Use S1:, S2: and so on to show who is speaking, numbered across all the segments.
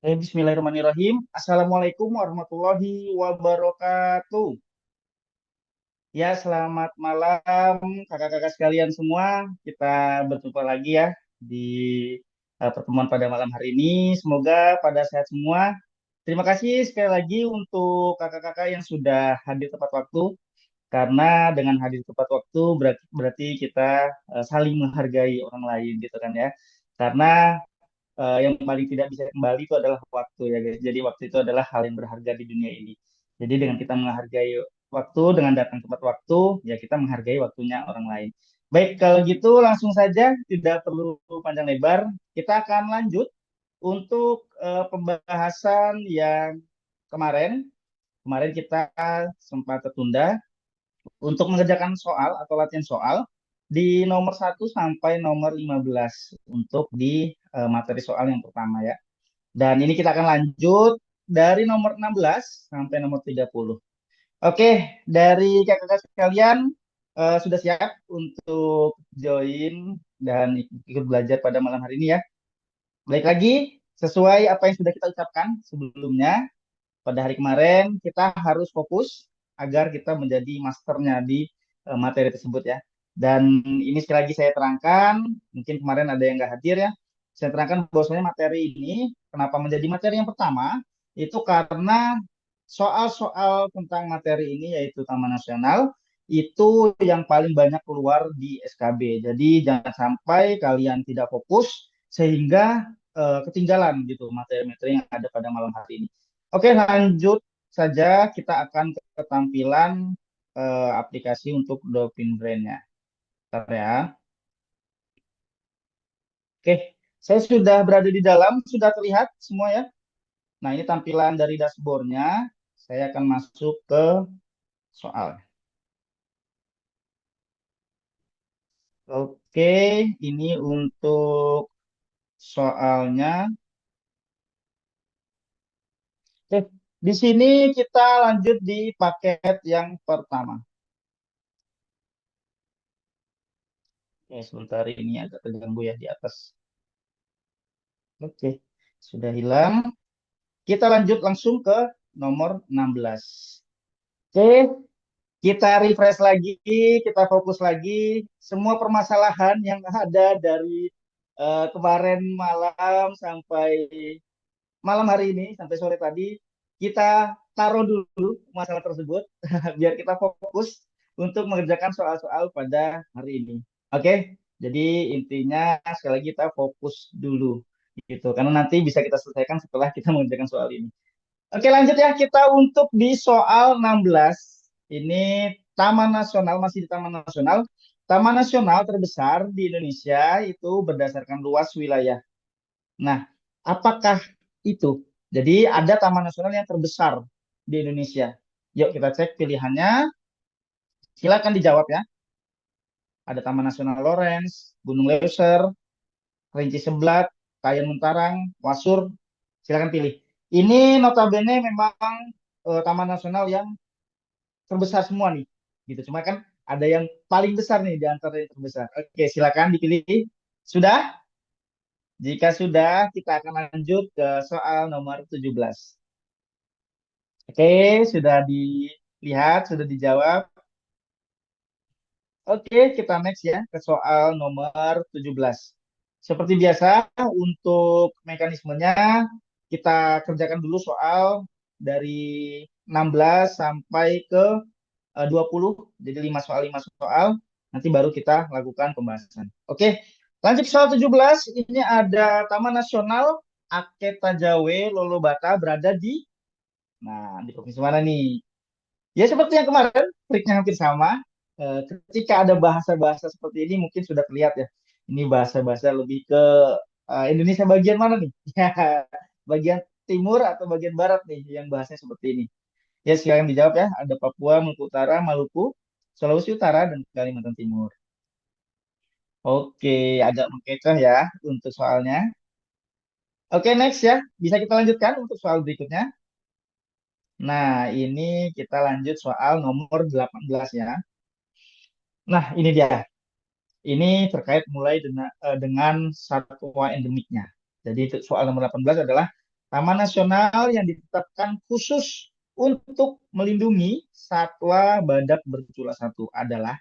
S1: Bismillahirrahmanirrahim. Assalamualaikum warahmatullahi wabarakatuh. Ya, selamat malam kakak-kakak sekalian semua. Kita berjumpa lagi ya di pertemuan pada malam hari ini. Semoga pada sehat semua. Terima kasih sekali lagi untuk kakak-kakak yang sudah hadir tepat waktu. Karena dengan hadir tepat waktu berarti kita saling menghargai orang lain gitu kan ya. Karena yang paling tidak bisa kembali itu adalah waktu ya guys. Jadi waktu itu adalah hal yang berharga di dunia ini. Jadi dengan kita menghargai waktu, dengan datang tepat waktu, ya kita menghargai waktunya orang lain. Baik, kalau gitu langsung saja, tidak perlu panjang lebar. Kita akan lanjut untuk pembahasan yang kemarin. Kemarin kita sempat tertunda untuk mengerjakan soal atau latihan soal di nomor 1 sampai nomor 15 untuk di materi soal yang pertama ya. Dan ini kita akan lanjut dari nomor 16 sampai nomor 30. Oke, dari kakak-kakak sekalian sudah siap untuk join dan ikut belajar pada malam hari ini ya. Baik lagi, sesuai apa yang sudah kita ucapkan sebelumnya, pada hari kemarin kita harus fokus agar kita menjadi masternya di materi tersebut ya. Dan ini sekali lagi saya terangkan, mungkin kemarin ada yang nggak hadir ya. Saya terangkan bahwasanya materi ini kenapa menjadi materi yang pertama itu karena soal-soal tentang materi ini yaitu Taman Nasional itu yang paling banyak keluar di SKB. Jadi jangan sampai kalian tidak fokus sehingga ketinggalan gitu materi-materi yang ada pada malam hari ini. Oke, lanjut saja kita akan ke tampilan aplikasi untuk Dolphin Brain-nya. Bentar ya. Oke, saya sudah berada di dalam, sudah terlihat semua ya. Nah, ini tampilan dari dashboard-nya. Saya akan masuk ke soal. Oke, ini untuk soalnya. Oke, di sini kita lanjut di paket yang pertama. Oke, sebentar ini agak terganggu ya di atas. Oke, sudah hilang. Kita lanjut langsung ke nomor 16. Oke, kita refresh lagi, kita fokus lagi. Semua permasalahan yang ada dari kemarin malam sampai malam hari ini, sampai sore tadi, kita taruh dulu masalah tersebut, biar kita fokus untuk mengerjakan soal-soal pada hari ini. Oke, jadi intinya sekali lagi kita fokus dulu gitu karena nanti bisa kita selesaikan setelah kita mengerjakan soal ini. Oke, lanjut ya kita untuk di soal 16. Ini Taman Nasional, masih di Taman Nasional. Taman Nasional terbesar di Indonesia itu berdasarkan luas wilayah. Nah, apakah itu? Jadi ada taman nasional yang terbesar di Indonesia. Yuk kita cek pilihannya. Silakan dijawab ya. Ada Taman Nasional Lawrence, Gunung Leuser, Kerinci Seblat, Kayan Muntarang, Wasur. Silakan pilih. Ini notabene memang taman nasional yang terbesar semua nih. Gitu. Cuma kan ada yang paling besar nih di antara yang terbesar. Oke, silakan dipilih. Sudah? Jika sudah, kita akan lanjut ke soal nomor 17. Oke, sudah dilihat, sudah dijawab. Oke, kita next ya ke soal nomor 17. Seperti biasa, untuk mekanismenya kita kerjakan dulu soal dari 16 sampai ke 20. Jadi 5 soal 5 soal. Nanti baru kita lakukan pembahasan. Oke, lanjut soal 17. Ini ada Taman Nasional Ake Tajawe Lolobata berada di, nah, di provinsi mana nih? Ya seperti yang kemarin, triknya hampir sama. Ketika ada bahasa-bahasa seperti ini mungkin sudah terlihat ya. Ini bahasa-bahasa lebih ke Indonesia bagian mana nih? Ya, bagian timur atau bagian barat nih yang bahasanya seperti ini. Ya silakan dijawab ya. Ada Papua, Maluku Utara, Maluku, Sulawesi Utara, dan Kalimantan Timur. Oke, agak mengecoh ya untuk soalnya. Oke, next ya. Bisa kita lanjutkan untuk soal berikutnya. Nah, ini kita lanjut soal nomor 18 ya. Nah, ini dia. Ini terkait mulai dengan satwa endemiknya. Jadi soal nomor 18 adalah Taman nasional yang ditetapkan khusus untuk melindungi satwa badak bercula satu adalah,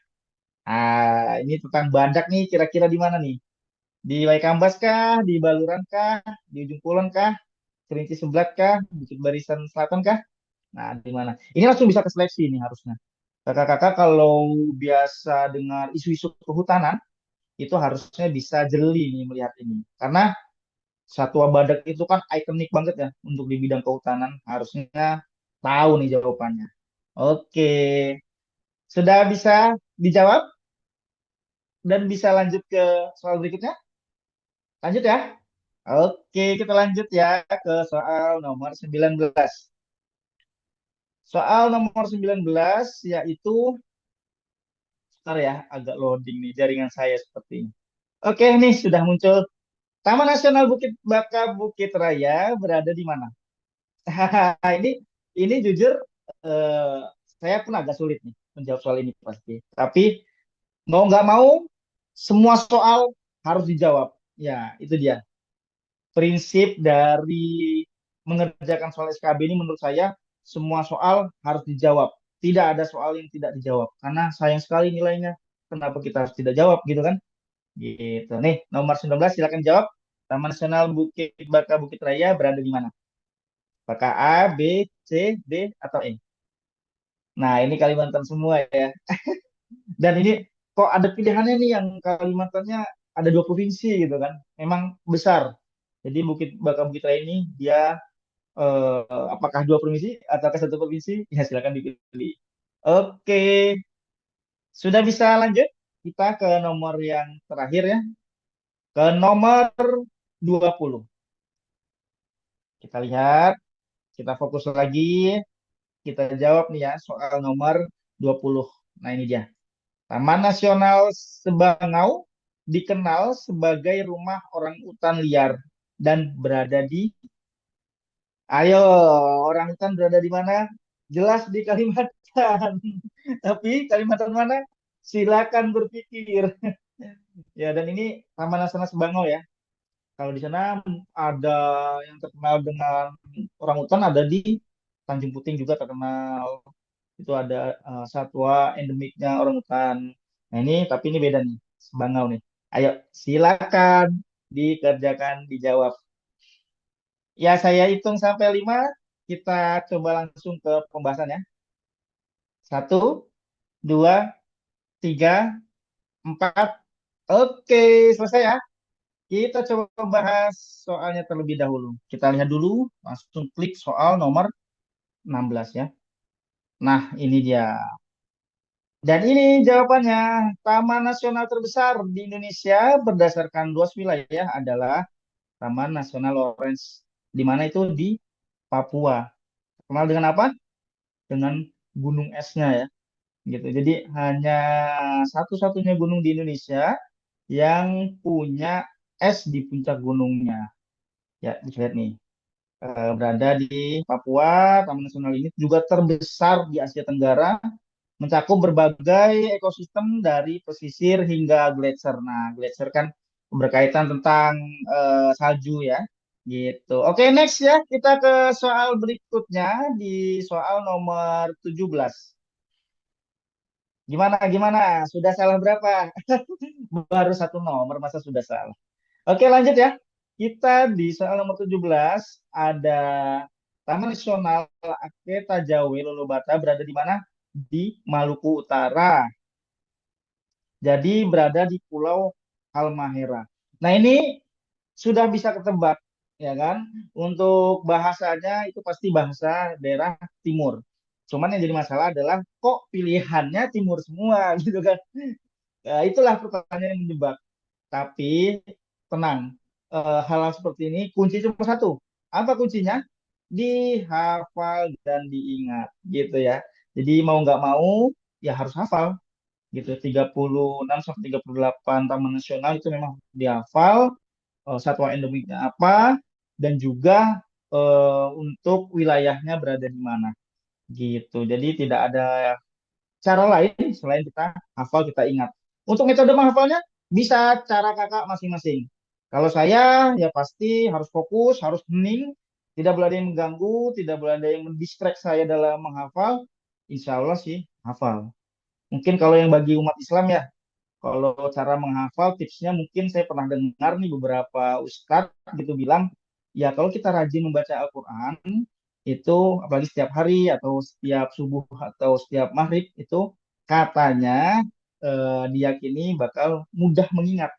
S1: ini tentang badak nih, kira-kira di mana nih? Di Waikambas kah? Di Baluran kah? Di Ujung Kulon kah? Kerinci Sebelat kah? Bukit Barisan Selatan kah? Nah, di mana? Ini langsung bisa ke seleksi nih harusnya. Kakak-kakak kalau biasa dengar isu-isu kehutanan, itu harusnya bisa jeli nih melihat ini. Karena satwa badak itu kan ikonik banget ya untuk di bidang kehutanan. Harusnya tahu nih jawabannya. Oke, sudah bisa dijawab dan bisa lanjut ke soal berikutnya? Lanjut ya. Oke, kita lanjut ya ke soal nomor 19. Soal nomor 19 yaitu, bentar ya, agak loading nih jaringan saya seperti ini. Oke, nih sudah muncul. Taman Nasional Bukit Baka Bukit Raya berada di mana? Ini ini jujur, eh, saya pun agak sulit nih menjawab soal ini pasti. Tapi mau nggak mau semua soal harus dijawab. Ya, itu dia. Prinsip dari mengerjakan soal SKB ini menurut saya semua soal harus dijawab. Tidak ada soal yang tidak dijawab karena sayang sekali nilainya. Kenapa kita harus tidak jawab gitu kan? Gitu. Nih, nomor 19 silakan jawab. Taman Nasional Bukit Baka Bukit Raya berada di mana? Apakah A, B, C, D, atau E? Nah, ini Kalimantan semua ya. Dan ini kok ada pilihannya nih yang Kalimantannya ada dua provinsi gitu kan. Memang besar. Jadi Bukit Baka Bukit Raya ini dia, apakah dua provinsi atau satu provinsi? Ya silakan dipilih. Oke, sudah bisa lanjut? Kita ke nomor yang terakhir ya. Ke nomor 20. Kita lihat, kita fokus lagi, kita jawab nih ya soal nomor 20. Nah ini dia. Taman Nasional Sebangau dikenal sebagai rumah orang utan liar dan berada di, ayo, orang utan berada di mana? Jelas di Kalimantan. Tapi Kalimantan mana? Silakan berpikir. Ya, dan ini Taman Nasional Sebangau ya. Kalau di sana ada yang terkenal dengan orang utan, ada di Tanjung Puting juga terkenal. Itu ada satwa endemiknya orang utan. Nah ini, tapi ini beda nih, Sebangau nih. Ayo, silakan dikerjakan, dijawab. Ya, saya hitung sampai 5, kita coba langsung ke pembahasan ya. Satu, dua, tiga, empat. Oke, selesai ya. Kita coba bahas soalnya terlebih dahulu. Kita lihat dulu, langsung klik soal nomor 16 ya. Nah, ini dia. Dan ini jawabannya. Taman nasional terbesar di Indonesia berdasarkan luas wilayah adalah Taman Nasional Lawrence. Di mana itu? Di Papua. Kenal dengan apa? Dengan gunung esnya ya. Gitu. Jadi hanya satu-satunya gunung di Indonesia yang punya es di puncak gunungnya. Ya, bisa lihat nih. Berada di Papua. Taman Nasional ini juga terbesar di Asia Tenggara, mencakup berbagai ekosistem dari pesisir hingga gletser. Nah, gletser kan berkaitan tentang salju ya, gitu. Oke, next ya, kita ke soal berikutnya di soal nomor 17. Gimana, gimana? Sudah salah berapa? Baru satu nomor, masa sudah salah? Oke, lanjut ya. Kita di soal nomor 17 ada Taman Nasional Ake Tajawe Lolobata berada di mana? Di Maluku Utara. Jadi berada di Pulau Halmahera. Nah, ini sudah bisa ketebak, ya kan? Untuk bahasanya itu pasti bahasa daerah timur. Cuman yang jadi masalah adalah kok pilihannya timur semua gitu kan? Ya, itulah pertanyaan yang menjebak. Tapi tenang, hal-hal seperti ini kunci cuma satu. Apa kuncinya? Dihafal dan diingat, gitu ya. Jadi mau nggak mau ya harus hafal gitu. 36 sampai 38 taman nasional itu memang dihafal, satwa endemiknya apa, dan juga untuk wilayahnya berada di mana gitu. Jadi tidak ada cara lain selain kita hafal, kita ingat. Untuk metode menghafalnya bisa cara kakak masing-masing. Kalau saya ya pasti harus fokus, harus hening, Tidak boleh ada yang mengganggu, tidak boleh ada yang mendistract saya dalam menghafal. Insya Allah sih hafal. Mungkin kalau yang bagi umat Islam ya, kalau cara menghafal tipsnya mungkin saya pernah dengar nih beberapa ustadz gitu bilang, ya kalau kita rajin membaca Al-Quran itu apalagi setiap hari atau setiap subuh atau setiap maghrib itu katanya diyakini bakal mudah mengingat.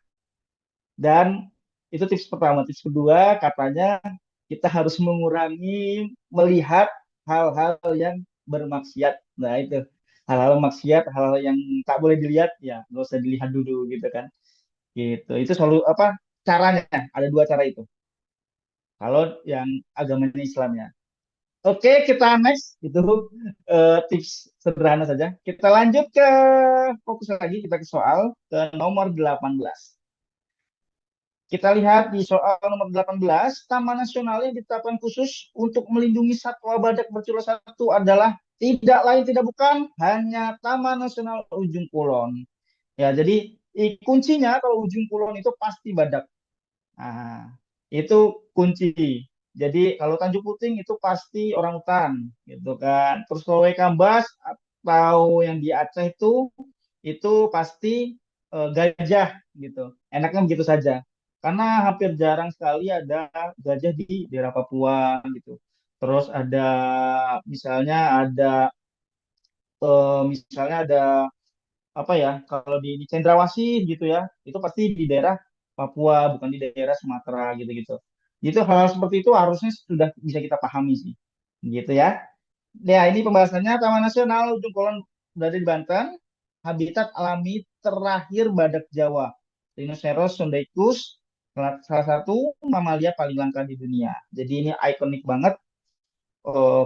S1: Dan itu tips pertama. Tips kedua katanya kita harus mengurangi melihat hal-hal yang bermaksiat. Nah itu hal-hal maksiat, hal-hal yang tak boleh dilihat ya nggak usah dilihat dulu gitu kan. Gitu. Itu selalu apa caranya? Ada dua cara itu. Kalau yang agamanya Islam ya. Oke, kita next itu tips sederhana saja. Kita lanjut ke fokus lagi kita ke soal ke nomor 18. Kita lihat di soal nomor 18, Taman Nasional yang ditetapkan khusus untuk melindungi satwa badak bercula satu adalah tidak lain tidak bukan hanya Taman Nasional Ujung Kulon. Ya, jadi kuncinya kalau Ujung Kulon itu pasti badak. Nah, itu kunci. Jadi kalau Tanjung Puting itu pasti orang hutan, gitu kan. Terus kalau Waikambas atau yang di Aceh itu pasti gajah, gitu. Enaknya begitu saja. Karena hampir jarang sekali ada gajah di daerah Papua, gitu. Terus ada misalnya ada apa ya kalau di Cendrawasih gitu ya itu pasti di daerah Papua bukan di daerah Sumatera gitu-gitu itu hal-hal seperti itu harusnya sudah bisa kita pahami sih gitu ya. Ya ini pembahasannya Taman Nasional Ujung Kulon berada di Banten, habitat alami terakhir badak Jawa Rhinoceros sondaicus, salah satu mamalia paling langka di dunia. Jadi ini ikonik banget.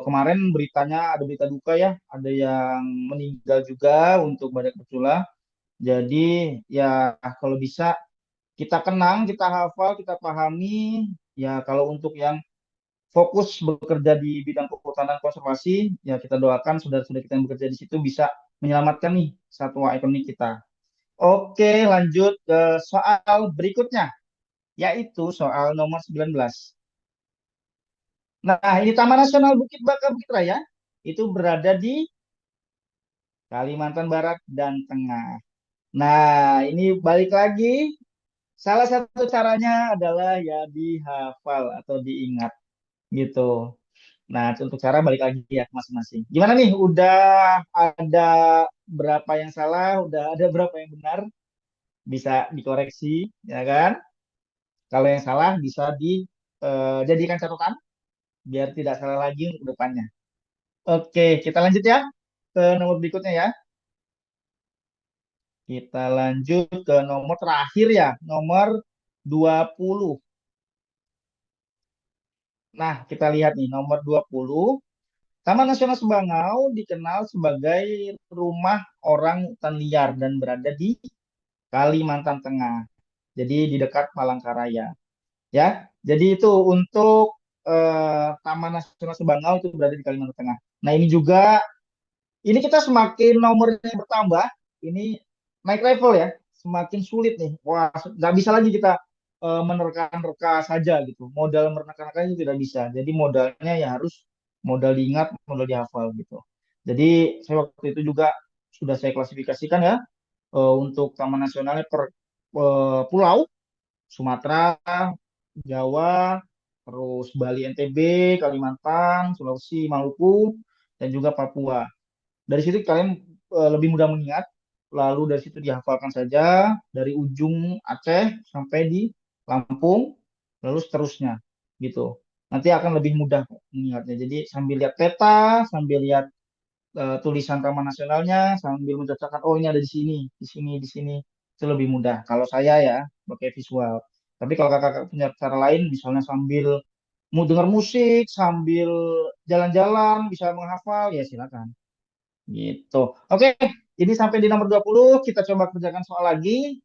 S1: Kemarin beritanya ada berita duka ya, ada yang meninggal juga untuk badak bercula. Jadi ya kalau bisa kita kenang, kita hafal, kita pahami. Ya kalau untuk yang fokus bekerja di bidang kehutanan konservasi, ya kita doakan saudara-saudara kita yang bekerja di situ bisa menyelamatkan nih satwa ikonik kita. Oke, lanjut ke soal berikutnya, yaitu soal nomor 19. Nah, ini Taman Nasional Bukit Baka Bukit Raya itu berada di Kalimantan Barat dan Tengah. Nah, ini balik lagi. Salah satu caranya adalah ya dihafal atau diingat gitu. Nah, untuk cara balik lagi ya masing-masing. Gimana nih? Udah ada berapa yang salah? Udah ada berapa yang benar? Bisa dikoreksi, ya kan? Kalau yang salah bisa dijadikan catatan biar tidak salah lagi untuk depannya. Oke, kita lanjut ya ke nomor berikutnya ya. Kita lanjut ke nomor terakhir ya, nomor 20. Nah, kita lihat nih nomor 20. Taman Nasional Sebangau dikenal sebagai rumah orang hutan liar dan berada di Kalimantan Tengah. Jadi di dekat Palangkaraya, ya. Jadi itu untuk Taman Nasional Sebangau itu berada di Kalimantan Tengah. Nah, ini kita semakin nomornya bertambah, ini naik level ya, semakin sulit nih. Wah, nggak bisa lagi kita menerka-nerka saja gitu. Modal menerka-nerka itu tidak bisa. Jadi modalnya ya harus modal diingat, modal dihafal gitu. Jadi saya waktu itu juga sudah saya klasifikasikan ya untuk taman nasionalnya per pulau, Sumatera, Jawa, terus Bali, NTB, Kalimantan, Sulawesi, Maluku, dan juga Papua. Dari situ kalian lebih mudah mengingat, lalu dari situ dihafalkan saja dari ujung Aceh sampai di Lampung, lalu seterusnya gitu. Nanti akan lebih mudah mengingatnya. Jadi sambil lihat peta, sambil lihat tulisan Taman Nasionalnya, sambil mencocokkan, oh ini ada di sini, di sini, di sini, itu lebih mudah. Kalau saya ya pakai visual. Tapi kalau kakak-kakak punya cara lain, misalnya sambil mau dengar musik, sambil jalan-jalan, bisa menghafal, ya silakan. Gitu. Oke, ini sampai di nomor 20 kita coba kerjakan soal lagi.